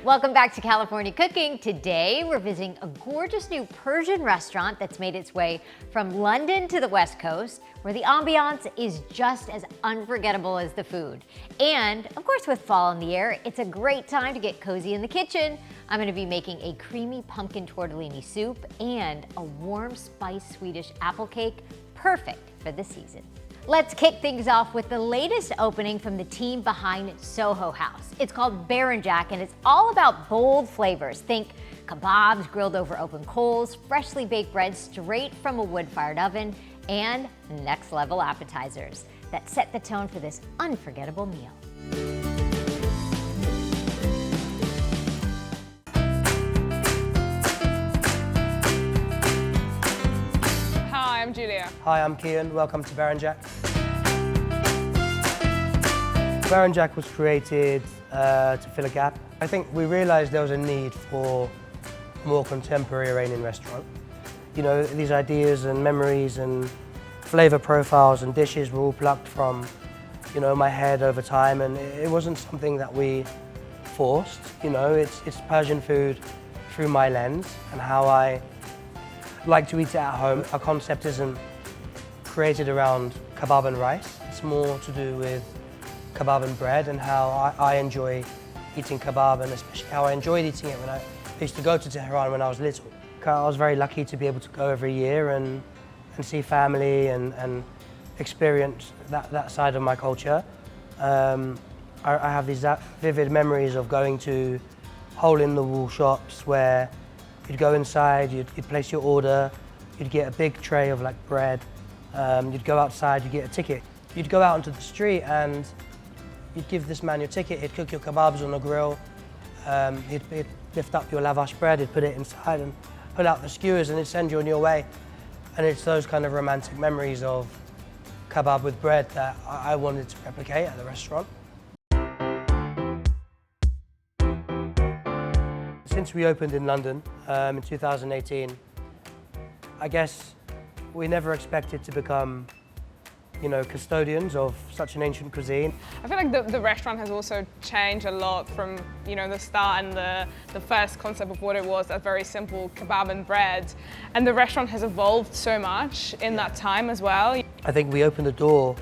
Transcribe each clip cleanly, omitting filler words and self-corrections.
Welcome back to California Cooking. Today we're visiting a gorgeous new Persian restaurant that's made its way from London to the West Coast, where the ambiance is just as unforgettable as the food. And of course, with fall in the air, it's a great time to get cozy in the kitchen. I'm going to be making a creamy pumpkin tortellini soup and a warm spice Swedish apple cake, perfect for the season. Let's kick things off with the latest opening from the team behind Soho House. It's called Berenjak, and it's all about bold flavors. Think kebabs grilled over open coals, freshly baked bread straight from a wood-fired oven, and next-level appetizers that set the tone for this unforgettable meal. Hi, I'm Julia. Hi, I'm Kian. Welcome to Berenjak. Berenjak was created to fill a gap. I think we realized there was a need for a more contemporary Iranian restaurant. You know, these ideas and memories and flavor profiles and dishes were all plucked from, you know, my head over time, and it wasn't something that we forced. You know, it's Persian food through my lens and how I like to eat it at home. Our concept isn't created around kebab and rice. It's more to do with kebab and bread and how I enjoy eating kebab, and especially how I enjoyed eating it when I used to go to Tehran when I was little. I was very lucky to be able to go every year and see family and experience that side of my culture. I have these vivid memories of going to hole-in-the-wall shops where you'd go inside, you'd place your order, you'd get a big tray of like bread, you'd go outside, you'd get a ticket. You'd go out onto the street and you'd give this man your ticket, he'd cook your kebabs on a grill, he'd lift up your lavash bread, he'd put it inside and pull out the skewers and he'd send you on your way. And it's those kind of romantic memories of kebab with bread that I wanted to replicate at the restaurant. Since we opened in London in 2018, I guess we never expected to become, you know, custodians of such an ancient cuisine. I feel like the restaurant has also changed a lot from, you know, the start and the first concept of what it was, that very simple kebab and bread. And the restaurant has evolved so much in that time as well. I think we opened the door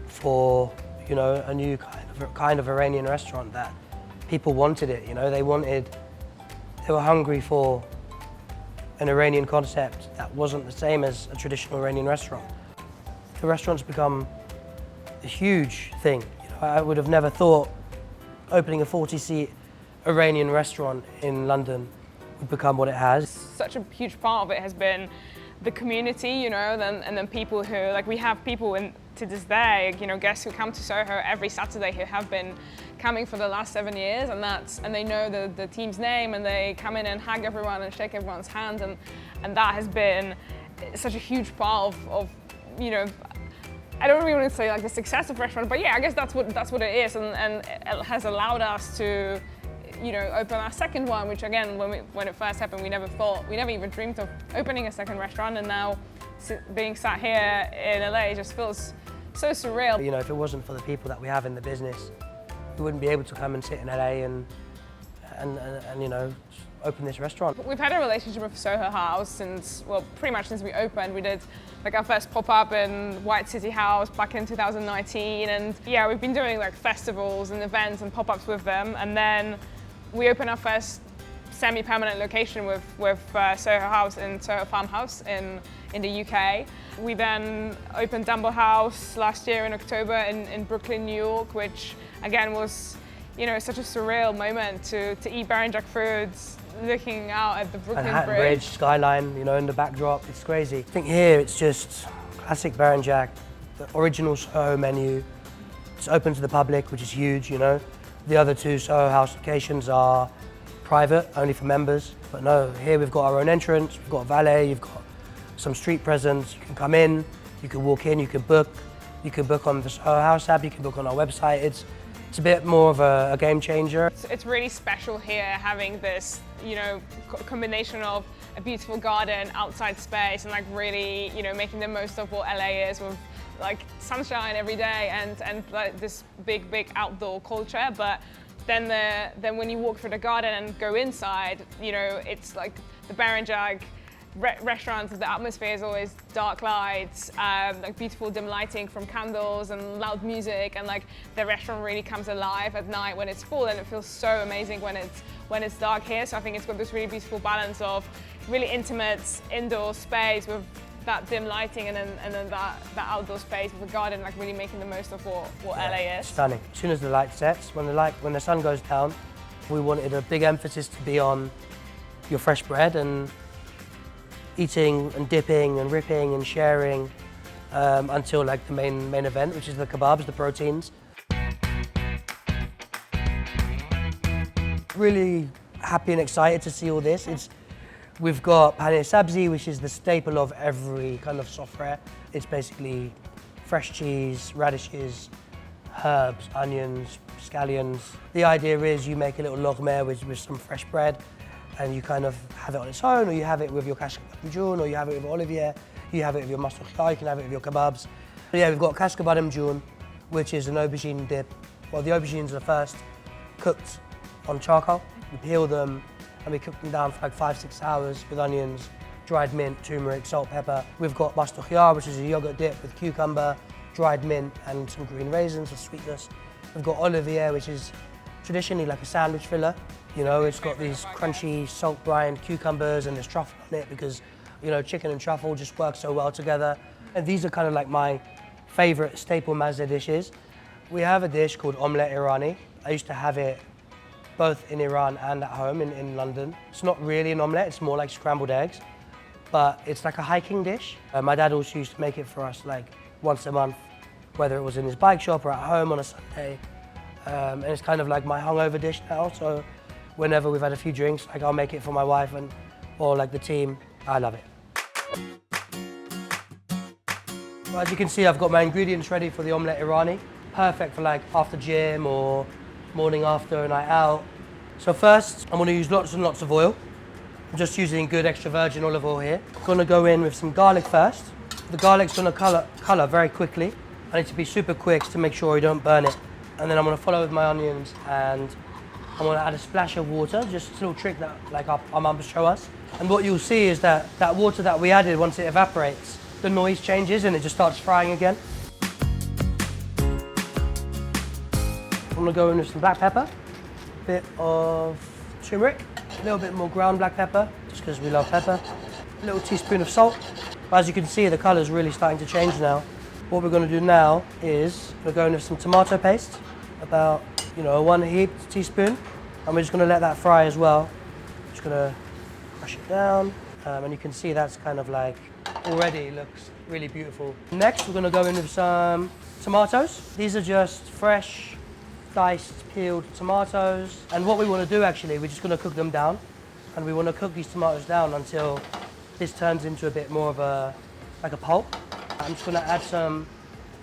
for, you know, a new kind of Iranian restaurant that people wanted it, you know, they were hungry for an Iranian concept that wasn't the same as a traditional Iranian restaurant. The restaurant's become a huge thing. You know, I would have never thought opening a 40-seat Iranian restaurant in London would become what it has. Such a huge part of it has been the community, you know, and then people who, like, we have people to this day, you know, guests who come to Soho every Saturday who have been coming for the last 7 years, and they know the team's name, and they come in and hug everyone and shake everyone's hand, and that has been such a huge part of you know, I don't really want to say like the success of restaurant, but yeah, I guess that's what it is, and it has allowed us to, you know, open our second one, which again, when it first happened, we never even dreamed of opening a second restaurant, and now being sat here in LA just feels so surreal. You know, if it wasn't for the people that we have in the business, we wouldn't be able to come and sit in LA and you know, open this restaurant. We've had a relationship with Soho House since, well, pretty much since we opened. We did like our first pop-up in White City House back in 2019, and yeah, we've been doing like festivals and events and pop-ups with them, and then we opened our first semi-permanent location with Soho House in Soho Farmhouse in the UK. We then opened Dumble House last year in October in Brooklyn, New York, which again was, you know, such a surreal moment to eat Berenjak foods, looking out at the Brooklyn Manhattan Bridge. Skyline, you know, in the backdrop, it's crazy. I think here it's just classic Berenjak, the original Soho menu. It's open to the public, which is huge, you know. The other two Soho House locations are private, only for members. But no, here we've got our own entrance, we've got a valet, you've got some street presence. You can come in, you can walk in, you can book on the Soho House app, you can book on our website. It's a bit more of a game changer. It's really special here having this, you know, combination of a beautiful garden, outside space, and like really, you know, making the most of what LA is with like sunshine every day and like this big outdoor culture, but then when you walk through the garden and go inside, you know, it's like the Berenjak restaurants, the atmosphere is always dark lights, like beautiful dim lighting from candles and loud music, and like the restaurant really comes alive at night when it's full, and it feels so amazing when it's dark here. So I think it's got this really beautiful balance of really intimate indoor space with that dim lighting, and then that outdoor space with a garden, like really making the most of what LA is. Stunning. As soon as the light sets, when the sun goes down, we wanted a big emphasis to be on your fresh bread and eating and dipping and ripping and sharing until like the main event, which is the kebabs, the proteins. Really happy and excited to see all this. We've got pane sabzi, which is the staple of every kind of sofreh. It's basically fresh cheese, radishes, herbs, onions, scallions. The idea is you make a little logmeh with some fresh bread, and you kind of have it on its own, or you have it with your kashkabadam, or you have it with olivier, you have it with your mastokhya, you can have it with your kebabs. So yeah, we've got kashkabadam, which is an aubergine dip. Well, the aubergines are first cooked on charcoal. We peel them and we cook them down for like 5-6 hours with onions, dried mint, turmeric, salt, pepper. We've got mastokhya, which is a yogurt dip with cucumber, dried mint and some green raisins for sweetness. We've got olivier, which is traditionally like a sandwich filler. You know, it's got these crunchy salt brine cucumbers and there's truffle on it because, you know, chicken and truffle just work so well together. And these are kind of like my favorite staple mazza dishes. We have a dish called omelette irani. I used to have it both in Iran and at home in London. It's not really an omelette, it's more like scrambled eggs, but it's like a hiking dish. My dad also used to make it for us like once a month, whether it was in his bike shop or at home on a Sunday. And it's kind of like my hungover dish now, so whenever we've had a few drinks, like I'll make it for my wife or like the team. I love it. Well, as you can see, I've got my ingredients ready for the omelette irani. Perfect for like after gym or morning after a night out. So first, I'm gonna use lots and lots of oil. I'm just using good extra virgin olive oil here. I'm gonna go in with some garlic first. The garlic's gonna color very quickly. I need to be super quick to make sure you don't burn it. And then I'm gonna follow with my onions, and I'm gonna add a splash of water, just a little trick that like our mum show us. And what you'll see is that water that we added, once it evaporates, the noise changes and it just starts frying again. I'm gonna go in with some black pepper, a bit of turmeric, a little bit more ground black pepper, just because we love pepper, a little teaspoon of salt. But as you can see, the color's really starting to change now. What we're gonna do now is we're going with some tomato paste, about, you know, 1 heaped teaspoon, and we're just gonna let that fry as well. Just gonna brush it down, and you can see that's kind of like already looks really beautiful. Next, we're gonna go in with some tomatoes. These are just fresh, diced, peeled tomatoes. And what we want to do actually, we're just going to cook them down, and we want to cook these tomatoes down until this turns into a bit more of a pulp. I'm just going to add a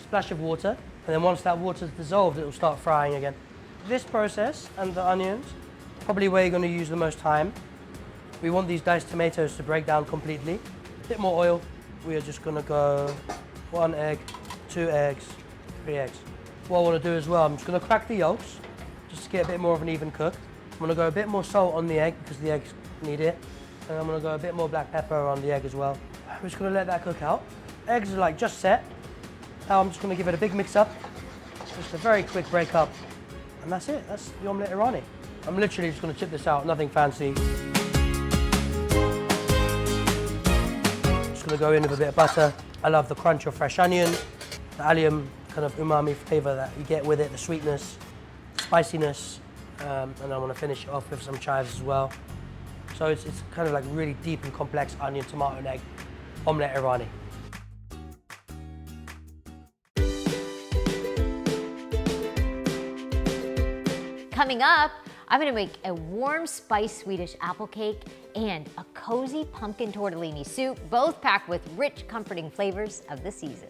splash of water, and then once that water's dissolved, it will start frying again. This process and the onions, probably where you're going to use the most time. We want these diced tomatoes to break down completely. A bit more oil. We are just going to go 1 egg, 2 eggs, 3 eggs. What I want to do as well, I'm just going to crack the yolks, just to get a bit more of an even cook. I'm going to go a bit more salt on the egg, because the eggs need it. And I'm going to go a bit more black pepper on the egg as well. I'm just going to let that cook out. Eggs are like just set. Now I'm just going to give it a big mix up. Just a very quick break up. And that's it, that's the omelette irani. I'm literally just going to chip this out, nothing fancy. Just going to go in with a bit of butter. I love the crunch of fresh onion, the allium kind of umami flavor that you get with it, the sweetness, spiciness, and I want to finish it off with some chives as well. So it's kind of like really deep and complex onion, tomato and egg omelette irani. Coming up, I'm gonna make a warm spiced Swedish apple cake and a cozy pumpkin tortellini soup, both packed with rich, comforting flavors of the season.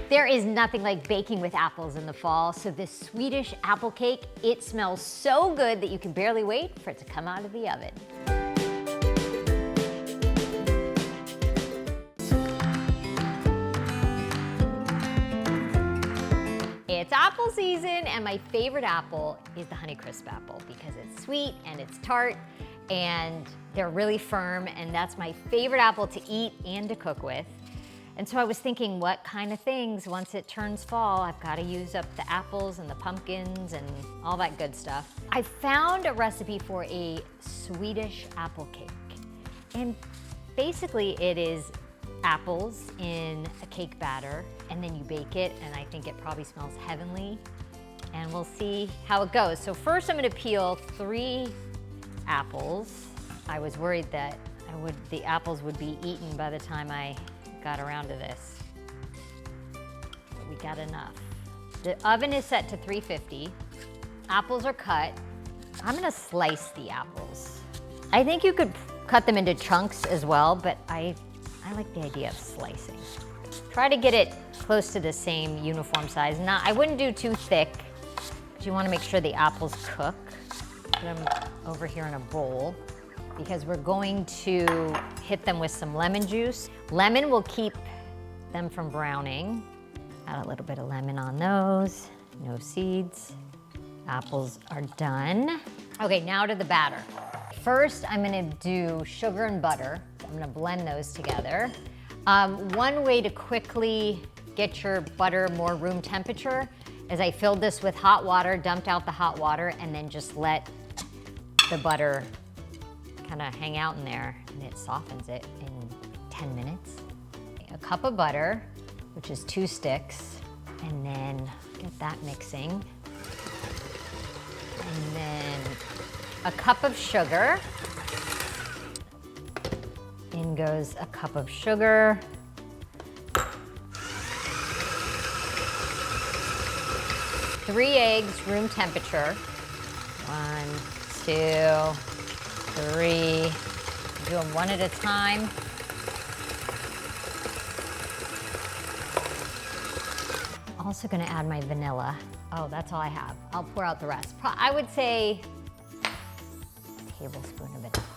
There is nothing like baking with apples in the fall, so this Swedish apple cake, it smells so good that you can barely wait for it to come out of the oven. apple season, and my favorite apple is the Honeycrisp apple because it's sweet and it's tart and they're really firm, and that's my favorite apple to eat and to cook with. And so I was thinking, what kind of things, once it turns fall, I've got to use up the apples and the pumpkins and all that good stuff. I found a recipe for a Swedish apple cake. And basically it is apples in a cake batter, and then you bake it, and I think it probably smells heavenly. And we'll see how it goes. So first I'm gonna peel 3 apples. I was worried that the apples would be eaten by the time I got around to this. But we got enough. The oven is set to 350. Apples are cut. I'm gonna slice the apples. I think you could cut them into chunks as well, but I like the idea of slicing. Try to get it close to the same uniform size. I wouldn't do too thick, because you wanna make sure the apples cook. Put them over here in a bowl, because we're going to hit them with some lemon juice. Lemon will keep them from browning. Add a little bit of lemon on those, no seeds. Apples are done. Okay, now to the batter. First, I'm gonna do sugar and butter. I'm gonna blend those together. One way to quickly get your butter more room temperature is I filled this with hot water, dumped out the hot water, and then just let the butter kind of hang out in there, and it softens it in 10 minutes. A cup of butter, which is 2 sticks, and then get that mixing. And then a cup of sugar. In goes a cup of sugar. 3 eggs, room temperature. 1, 2, 3. Do them one at a time. Also gonna add my vanilla. Oh, that's all I have. I'll pour out the rest. I would say a tablespoon of vanilla.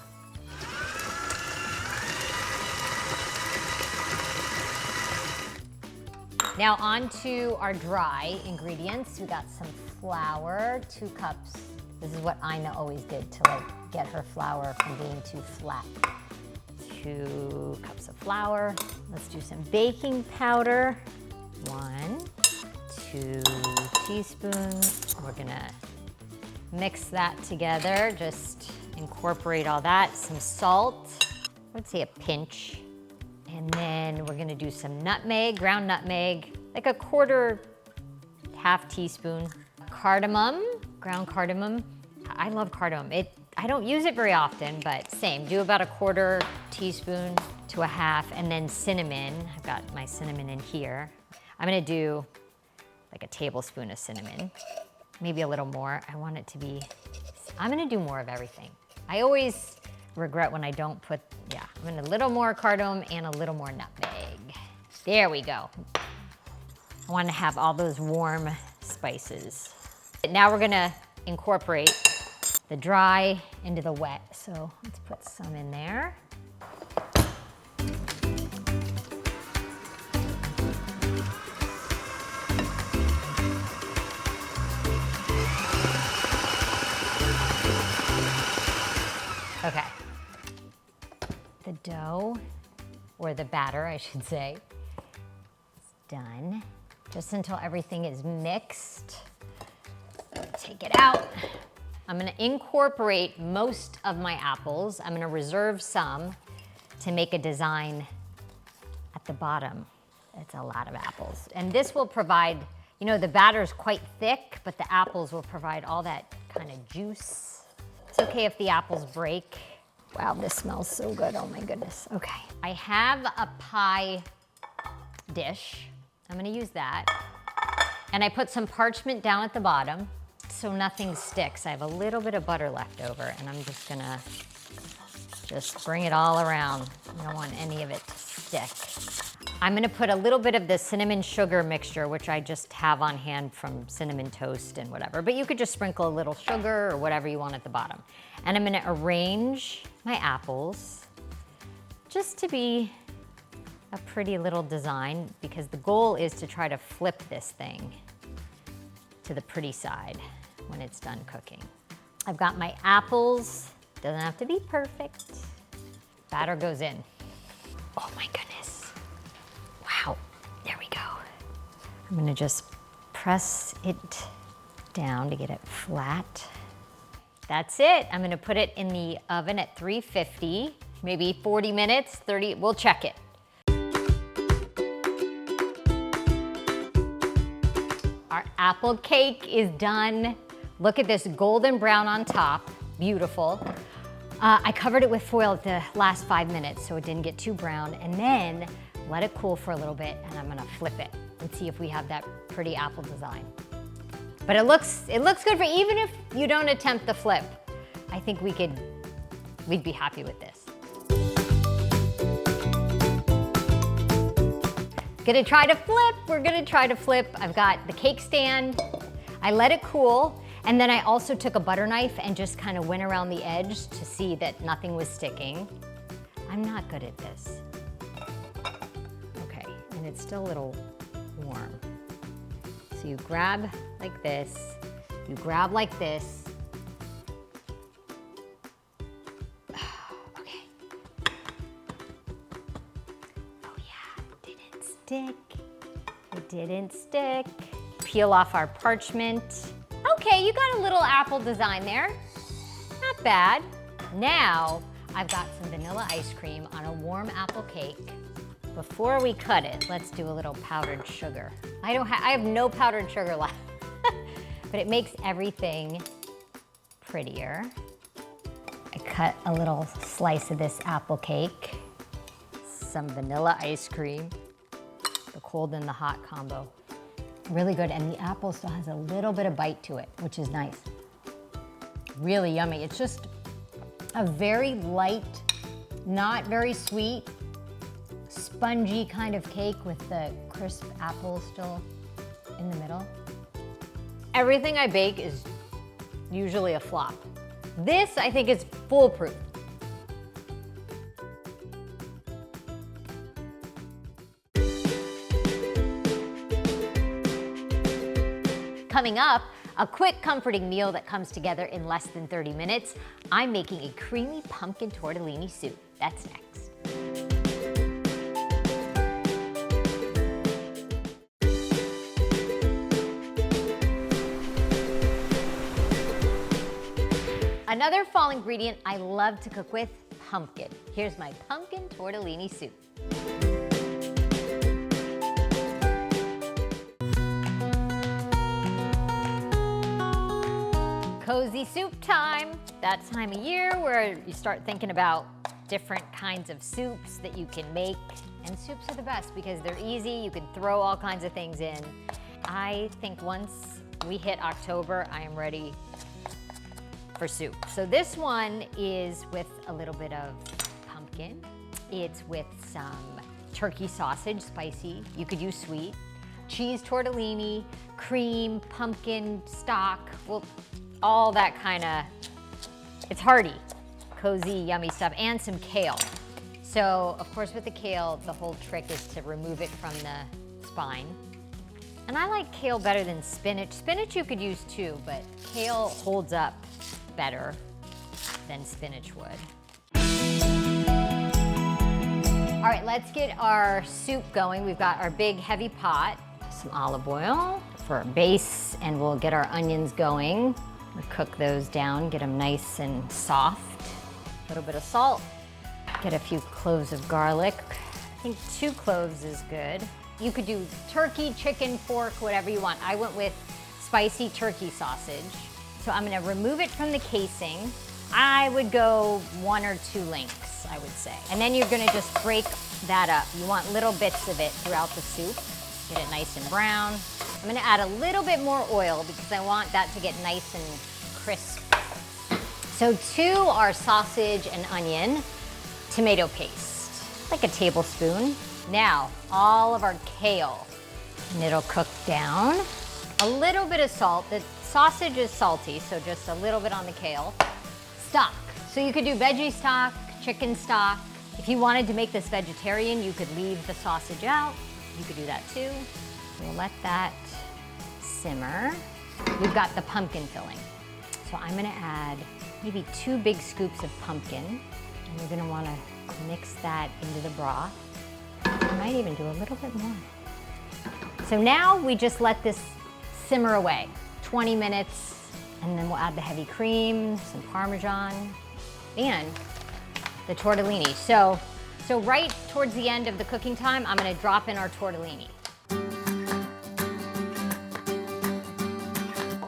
Now on to our dry ingredients. We got some flour, 2 cups. This is what Ina always did to get her flour from being too flat. 2 cups of flour. Let's do some baking powder. 1, 2 teaspoons. We're gonna mix that together, just incorporate all that. Some salt, I would say a pinch. And then we're gonna do some nutmeg, ground nutmeg, like a half teaspoon. Cardamom, ground cardamom. I love cardamom. I don't use it very often, but same. Do about a 1/4 teaspoon to a half, and then cinnamon. I've got my cinnamon in here. I'm gonna do like a tablespoon of cinnamon, maybe a little more. I want it to be, I'm gonna do more of everything. I always regret when I don't put, I'm gonna a little more cardamom and a little more nutmeg. There we go. I want to have all those warm spices. Now we're gonna incorporate the dry into the wet. So let's put some in there. Okay. The dough, or the batter, I should say, is done. Just until everything is mixed. Take it out. I'm gonna incorporate most of my apples. I'm gonna reserve some to make a design at the bottom. It's a lot of apples. And this will provide, the batter is quite thick, but the apples will provide all that kind of juice. It's okay if the apples break. Wow, this smells so good, oh my goodness. Okay, I have a pie dish. I'm gonna use that. And I put some parchment down at the bottom so nothing sticks. I have a little bit of butter left over, and I'm just gonna bring it all around. I don't want any of it to stick. I'm gonna put a little bit of the cinnamon sugar mixture, which I just have on hand from cinnamon toast and whatever, but you could just sprinkle a little sugar or whatever you want at the bottom. And I'm gonna arrange my apples just to be a pretty little design, because the goal is to try to flip this thing to the pretty side when it's done cooking. I've got my apples. Doesn't have to be perfect. Batter goes in. Oh my goodness. Wow, there we go. I'm gonna just press it down to get it flat. That's it. I'm gonna put it in the oven at 350, maybe 40 minutes, 30, we'll check it. Our apple cake is done. Look at this golden brown on top, beautiful. I covered it with foil at the last 5 minutes so it didn't get too brown, and then let it cool for a little bit, and I'm gonna flip it and see if we have that pretty apple design. But it looks good for even if you don't attempt the flip. I think we'd be happy with this. Gonna try to flip, we're gonna try to flip. I've got the cake stand, I let it cool, and then I also took a butter knife and just kind of went around the edge to see that nothing was sticking. I'm not good at this. Okay, and it's still a little warm. So you grab like this, you grab like this. Okay. Oh yeah, it didn't stick. It didn't stick. Peel off our parchment. Okay, you got a little apple design there. Not bad. Now, I've got some vanilla ice cream on a warm apple cake. Before we cut it, let's do a little powdered sugar. I have no powdered sugar left, but it makes everything prettier. I cut a little slice of this apple cake, some vanilla ice cream, the cold and the hot combo. Really good, and the apple still has a little bit of bite to it, which is nice. Really yummy. It's just a very light, not very sweet, spongy kind of cake with the crisp apple still in the middle. Everything I bake is usually a flop. This, I think, is foolproof. Coming up, a quick comforting meal that comes together in less than 30 minutes. I'm making a creamy pumpkin tortellini soup. That's next. Another fall ingredient I love to cook with, pumpkin. Here's my pumpkin tortellini soup. Cozy soup time. That time of year where you start thinking about different kinds of soups that you can make. And soups are the best because they're easy. You can throw all kinds of things in. I think once we hit October, I am ready for soup. So this one is with a little bit of pumpkin. It's with some turkey sausage, spicy. You could use sweet. Cheese tortellini, cream, pumpkin, stock. Well, all that kind of, it's hearty, cozy, yummy stuff, and some kale. So, of course, with the kale, the whole trick is to remove it from the spine. And I like kale better than spinach. Spinach you could use too, but kale holds up better than spinach would. All right, let's get our soup going. We've got our big heavy pot, some olive oil for our base, and we'll get our onions going. We'll cook those down, get them nice and soft. A little bit of salt. Get a few cloves of garlic. I think 2 cloves is good. You could do turkey, chicken, pork, whatever you want. I went with spicy turkey sausage. So I'm gonna remove it from the casing. I would go 1 or 2 links, I would say. And then you're gonna just break that up. You want little bits of it throughout the soup. Get it nice and brown. I'm gonna add a little bit more oil because I want that to get nice and crisp. So to our sausage and onion, tomato paste, like a tablespoon. Now, all of our kale, and it'll cook down. A little bit of salt. The sausage is salty, so just a little bit on the kale. Stock. So you could do veggie stock, chicken stock. If you wanted to make this vegetarian, you could leave the sausage out. You could do that too. We'll let that simmer. we've got the pumpkin filling. So I'm gonna add maybe 2 big scoops of pumpkin, and you're gonna wanna mix that into the broth. I might even do a little bit more. So now we just let this simmer away, 20 minutes, and then we'll add the heavy cream, some Parmesan, and the tortellini. So right towards the end of the cooking time, I'm gonna drop in our tortellini.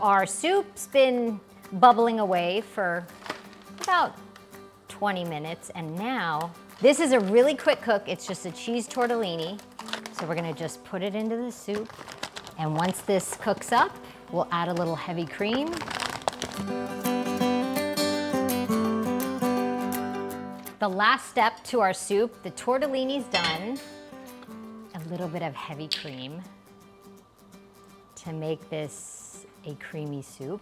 Our soup's been bubbling away for about 20 minutes, and now this is a really quick cook. It's just a cheese tortellini. So we're gonna just put it into the soup, and once this cooks up, we'll add a little heavy cream. The last step to our soup, the tortellini's done. A little bit of heavy cream to make this a creamy soup.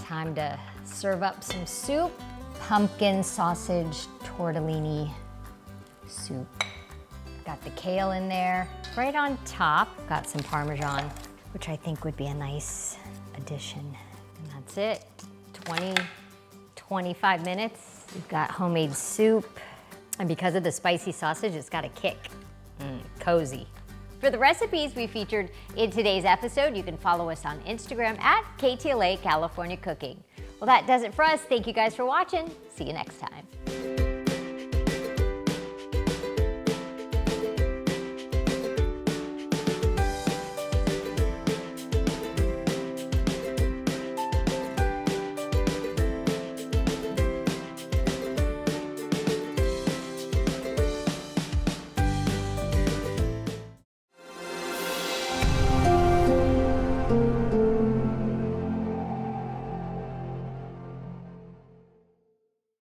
Time to serve up some soup. Pumpkin sausage tortellini soup. Got the kale in there. Right on top, got some Parmesan, which I think would be a nice addition. And that's it. 25 minutes. We've got homemade soup. And because of the spicy sausage, it's got a kick. Cozy. For the recipes we featured in today's episode, you can follow us on Instagram at KTLA California Cooking. Well, that does it for us. Thank you guys for watching. See you next time.